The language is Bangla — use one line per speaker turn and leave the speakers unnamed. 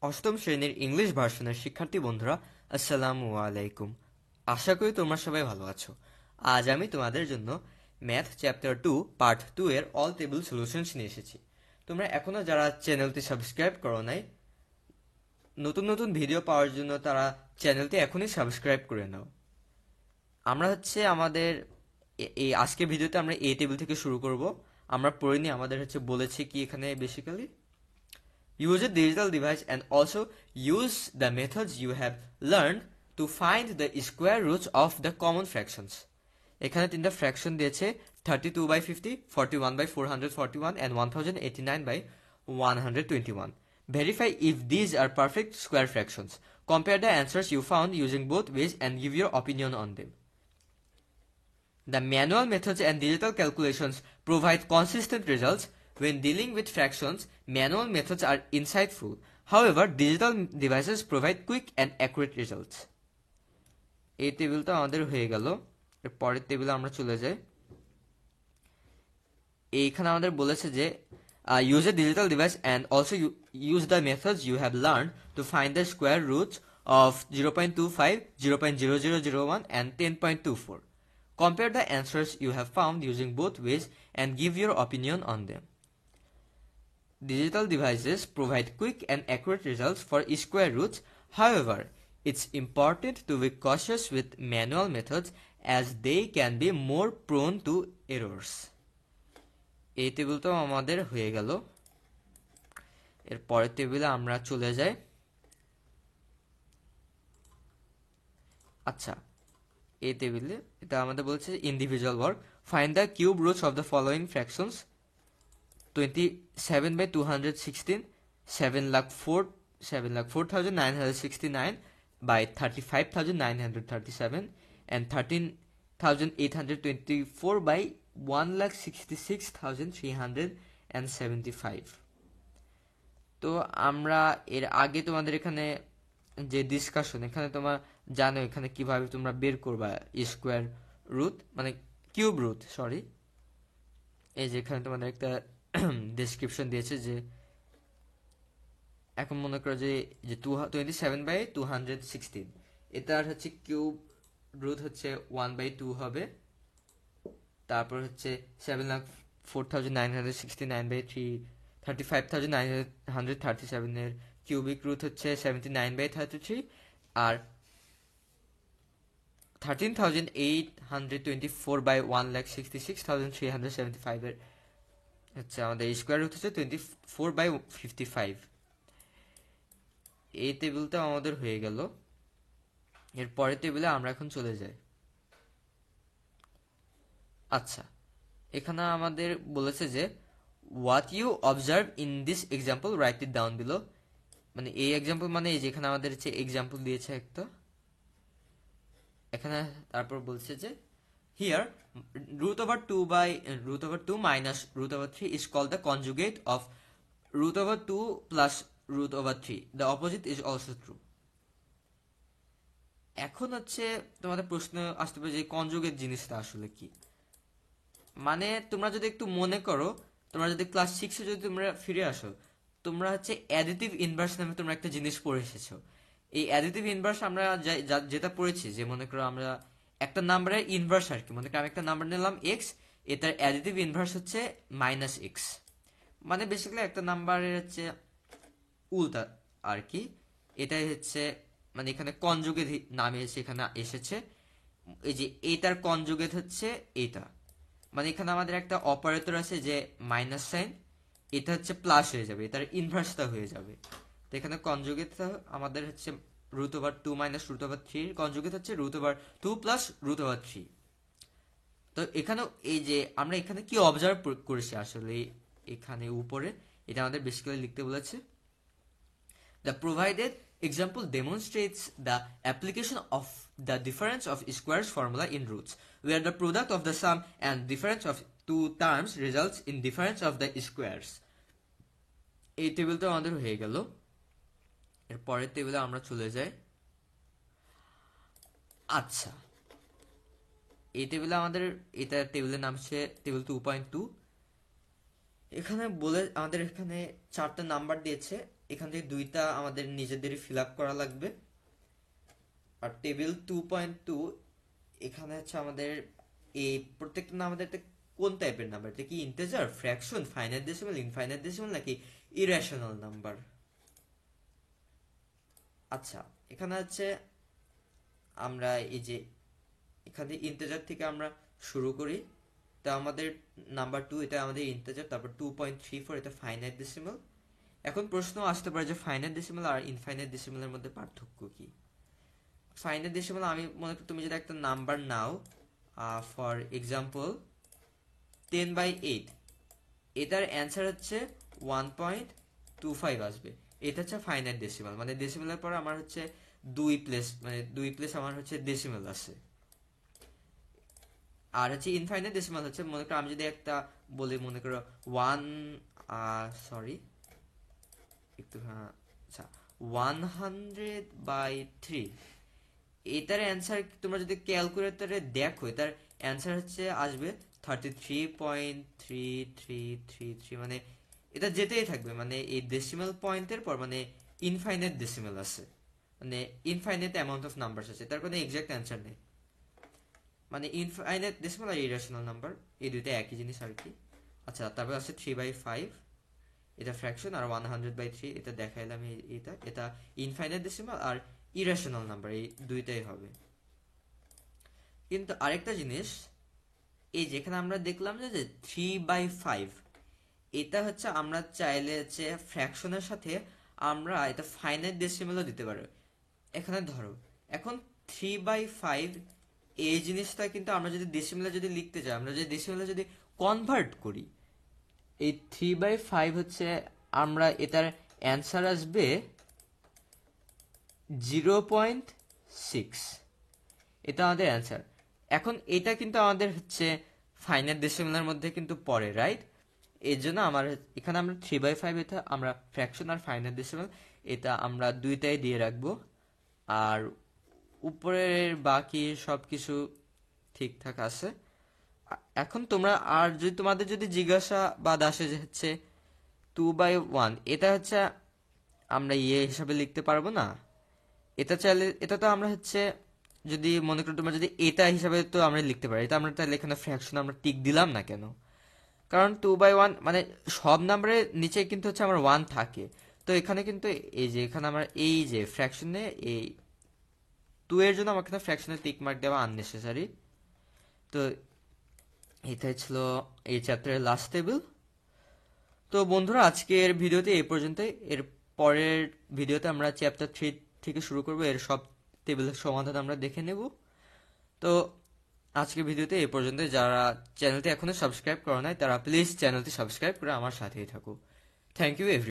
অষ্টম শ্রেণীর ইংলিশ ভার্সনের শিক্ষার্থী বন্ধুরা, আসসালামু আলাইকুম। আশা করি তোমরা সবাই ভালো আছো। আজ আমি তোমাদের জন্য ম্যাথ চ্যাপ্টার 2 পার্ট 2 এর অল টেবিল সলিউশনস নিয়ে এসেছি। তোমরা এখনো যারা চ্যানেলটি সাবস্ক্রাইব করো নাই, নতুন নতুন ভিডিও পাওয়ার জন্য তারা চ্যানেলটি এখনই সাবস্ক্রাইব করে নাও। আমরা আমাদের এই আজকের ভিডিওতে আমরা এ টেবিল থেকে শুরু করব। আমরা পড়ে নিই, আমাদের বলেছে কি এখানে basically use a digital device and also use the methods you have learned to find the square roots of the common fractions. এখানে তিনটা ফ্র্যাকশন দিয়েছে 32/50, 41/441 and 1089/121. Verify if these are perfect square fractions. Compare the answers you found using both ways and give your opinion on them. The manual methods and digital calculations provide consistent results. When dealing with fractions, manual methods are insightful. However, digital devices provide quick and accurate results. এই টেবিলটা আমাদের হয়ে গেল। এর পরের টেবিলে আমরা চলে যাই। এইখানে আমাদের বলেছে যে use a digital device and also use the methods you have learned to find the square roots of 0.25, 0.0001 and 10.24. Compare the answers you have found using both ways and give your opinion on them. Digital devices provide quick and accurate results for square roots. However, it's important to be cautious with manual methods as they can be more prone to errors. এই টেবিলটাও আমাদের হয়ে গেল। এর পরের টেবিলে আমরা চলে যাই। আচ্ছা, এই টেবিলে এটা আমাদের বলছে individual work. Find the cube roots of the following fractions: 27/216, 7,04,969 by 35,937 and 13,824 by 1,66,375. তো আমরা এর আগে তোমাদের এখানে যে ডিসকাশন, এখানে তোমরা জানো এখানে কিভাবে তোমরা বের করবা স্কোয়ার রুট, মানে কিউব রুট, সরি। এই যে এখানে তোমাদের একটা ডেসক্রিপশন দিয়েছে যে এখন মনে করো যে 27/216 এটার কিউব রুট 1/2 হবে। তারপর 7,04,969/35,937 এর কিউবিক রুট 79/33 আর 13,824/1,66,375 এর আমাদের স্কোয়ার রুট 24/55। এই টেবিলটা আমাদের হয়ে গেল। এর পরের টেবিলে আমরা এখন চলে যাই। আচ্ছা, এখানে আমাদের বলেছে যে what you observe in this example write it down below. মানে এই এক্সাম্পল মানে এই যেখানে আমাদের এক্সাম্পল দিয়েছে একটা, এখানে তারপর বলছে যে here √2 minus √3 is called the conjugate of √2 plus √3. The opposite is also true. এখন তোমাদের প্রশ্ন আসতে পারে যে কনজুগেট জিনিসটা আসলে কি। মানে তোমরা যদি একটু মনে করো, তোমরা যদি ক্লাস 6 যদি তোমরা ফিরে আসো, তোমরা অ্যাডিটিভ ইনভার্স নামে তোমরা একটা জিনিস পড়ে এসেছো। এই অ্যাডিটিভ ইনভার্স আমরা যেটা পড়েছি, যে মনে করো আমরা একটা নাম্বারের ইনভার্স আর কি, মনে করো আমি একটা নাম্বার নিলাম এক্স, এটার অ্যাডিটিভ ইনভার্স -x। মানে বেসিক্যালি একটা নাম্বারের উল্টা আর কি। এটাই মানে এখানে কনজুগেট নামে এখানে এসেছে। এই যে এটার কনজুগেট এটা, মানে এখানে আমাদের একটা অপারেটর আছে যে মাইনাস সাইন, এটা প্লাস হয়ে যাবে, এটার ইনভার্সটা হয়ে যাবে। তো এখানে কনজুগেটটা আমাদের √2 minus √3 এর কনজুগেট √2 plus √3। তো এখানেও এই যে আমরা এখানে কি অবজার্ভ করেছি আসলে এখানে উপরে, এটা আমাদের বেসিক্যালি লিখতে বলেছে। The provided example demonstrates the application of the difference of squares formula in roots, where the product of the sum and difference of two terms results in difference of the squares. এই টেবিলটা আমাদের হয়ে গেল। এর পরের টেবিলে আমরা চলে যাই। আচ্ছা, এই টেবিলে আমাদের এটা টেবিলের নাম টেবিল 2.2। এখানে আমাদের এখানে চারটা নাম্বার দিয়েছে এখান থেকে দুইটা আমাদের নিজেদেরই ফিল আপ করা লাগবে। আর টেবিল 2.2, এখানে হচ্ছে আমাদের এই প্রত্যেকটা আমাদের কোন টাইপের নাম্বার, এটা কি integer, fraction, finite decimal, infinite decimal নাকি ইরেশনাল নাম্বার। আচ্ছা, এখানে হচ্ছে আমরা এই যে এখানে ইন্টিজার থেকে আমরা শুরু করি। তা আমাদের নাম্বার 2 এটা আমাদের ইন্টিজার, তারপর 2.34 এটা ফাইনাইট ডেসিমাল। এখন প্রশ্ন আসতে পারে যে ফাইনাইট ডেসিমাল আর ইনফাইনাইট ডেসিমালের মধ্যে পার্থক্য কি। ফাইনাইট ডেসিমাল আমি মনে করি তুমি যদি একটা নাম্বার নাও, ফর এক্সাম্পল 10/8, এটার অ্যান্সার হচ্ছে 1.25 আসবে। এটা হচ্ছে ফাইনাইট ডেসিমাল, মানে ডেসিমালের পর আমার হচ্ছে দুই প্লেস আমার হচ্ছে ডেসিমাল আছে। আর হচ্ছে ইনফাইনাইট ডেসিমাল হচ্ছে, মনে করো আমি যদি একটা বলি, মনে করো 100/3, এটার অ্যান্সার তোমরা যদি ক্যালকুলেটরে দেখো, এটার অ্যান্সার হচ্ছে আসবে 33.3333, মানে এটা যেতেই থাকবে, মানে এই ডেসিমাল পয়েন্টের পর মানে ইনফাইনাইট ডেসিমাল আছে, মানে ইনফাইনাইট অ্যামাউন্ট অফ নাম্বার আছে, তার কোনো এক্সাক্ট অ্যান্সার নেই। মানে ইনফাইনাইট ডেসিমাল আর ইরেশনাল নাম্বার এই দুইটা একই জিনিস আর কি। আচ্ছা, তারপর আছে 3/5, এটা ফ্র্যাকশন, আর 100/3 এটা দেখাইলাম। এটা ইনফাইনাইট ডেসিমাল আর ইরেশনাল নাম্বার, এই দুইটাই হবে। কিন্তু আরেকটা জিনিস, এই যেখানে আমরা দেখলাম যে 3/5, এটা হচ্ছে আমরা চাইলে হচ্ছে ফ্র্যাকশনের সাথে আমরা এটা ফাইনাইট ডেসিমালও দিতে পারি। এখানে ধরো এখন 3/5 এই জিনিসটা কিন্তু আমরা যদি ডেসিমালে যদি লিখতে চাই, আমরা যদি ডেসিমালে যদি কনভার্ট করি, এই 3/5 হচ্ছে আমরা এটার অ্যান্সার আসবে 0.6, এটা আমাদের অ্যান্সার। এখন এটা কিন্তু আমাদের হচ্ছে ফাইনাইট ডেসিমালের মধ্যে কিন্তু পড়ে, রাইট? এর জন্য আমার এখানে আমরা 3/5 এটা আমরা ফ্র্যাকশন আর ফাইনাইট ডেসিমাল এটা আমরা দুইটাই দিয়ে রাখবো। আর উপরের বাকি সব কিছু ঠিকঠাক আছে। এখন তোমরা আর যদি তোমাদের যদি জিজ্ঞাসাবাদ আসে যে হচ্ছে 2/1, এটা হচ্ছে আমরা হিসাবে লিখতে পারবো না। এটা চাইলে এটা তো আমরা হচ্ছে যদি মনে করো তোমরা যদি এটা হিসাবে তো আমরা লিখতে পারি, এটা আমরা তাহলে এখানে ফ্র্যাকশন আমরা টিক দিলাম না কেন? কারণ 2/1 মানে সব নাম্বারের নিচে কিন্তু হচ্ছে আমার 1 থাকে। তো এখানে কিন্তু এই যে এখানে আমার এই যে ফ্র্যাকশনে এই 2 এর জন্য আমার এখানে ফ্র্যাকশনে টিক মার্ক দেওয়া আননেসেসারি। তো এটাই ছিল এই চ্যাপ্টারের লাস্ট টেবিল। তো বন্ধুরা, আজকের ভিডিওতে এই পর্যন্তই। এর পরের ভিডিওতে আমরা চ্যাপ্টার 3 থেকে শুরু করব, এর সব টেবিলের সমাধান আমরা দেখে নেব। তো আজকের ভিডিওতে এই পর্যন্ত। যারা চ্যানেলটি এখনো সাবস্ক্রাইব করা নাই তারা প্লিজ চ্যানেলটি সাবস্ক্রাইব করে আমার সাথেই থাকো। Thank you every